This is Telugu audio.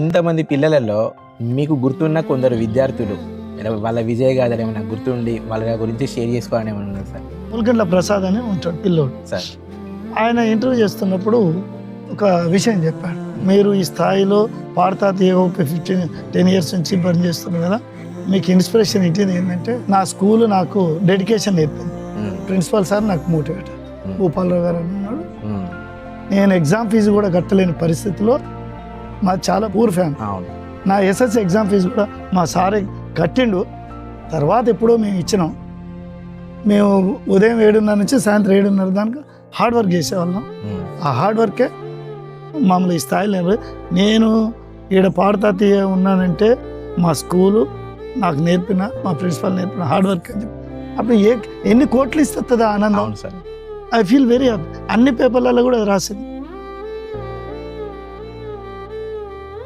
ఇంతమంది పిల్లలలో మీకు గుర్తున్న కొందరు విద్యార్థులు వాళ్ళ విజయ గాథలు ఏమైనా గుర్తుండి వాళ్ళ గురించి షేర్ చేసుకోవాలని ఏమైనా ఉన్నది సార్? ములగండ్ల ప్రసాద్ అని ఉంటాడు పిల్లోడు. సార్ ఆయన ఇంటర్వ్యూ చేస్తున్నప్పుడు ఒక విషయం చెప్పాడు. మీరు ఈ స్థాయిలో పాడతా తీయగా ఒక 10 ఇయర్స్ నుంచి పనిచేస్తున్నారు కదా, మీకు ఇన్స్పిరేషన్ ఇచ్చింది ఏంటంటే నా స్కూల్ నాకు డెడికేషన్ నేర్పింది. ప్రిన్సిపల్ సార్ నాకు మోటివేటర్ భూపాలరావు గారు అని ఉన్నాడు. నేను ఎగ్జామ్ ఫీజు కూడా కట్టలేని పరిస్థితిలో, మాది చాలా పూర్ ఫ్యామిలీ, నా ఎస్ఎస్సి ఎగ్జామ్ ఫీజు కూడా మా సారే కట్టిండు. తర్వాత ఎప్పుడో మేము ఇచ్చినాం. మేము ఉదయం 7:30 నుంచి సాయంత్రం 7:30 దానికి హార్డ్ వర్క్ చేసేవాళ్ళం. ఆ హార్డ్ వర్కే మమ్మల్ని ఈ స్థాయిలో, నేను ఈడ పాడతా తీయ ఉన్నానంటే మా స్కూలు నాకు నేర్పిన, మా ప్రిన్సిపల్ నేర్పిన హార్డ్ వర్క్ అని చెప్పి. అప్పుడు ఎన్ని కోట్లు ఇస్తుంది ఆనందం. I feel very happy. అన్ని పేపర్లలో కూడా రాసింది.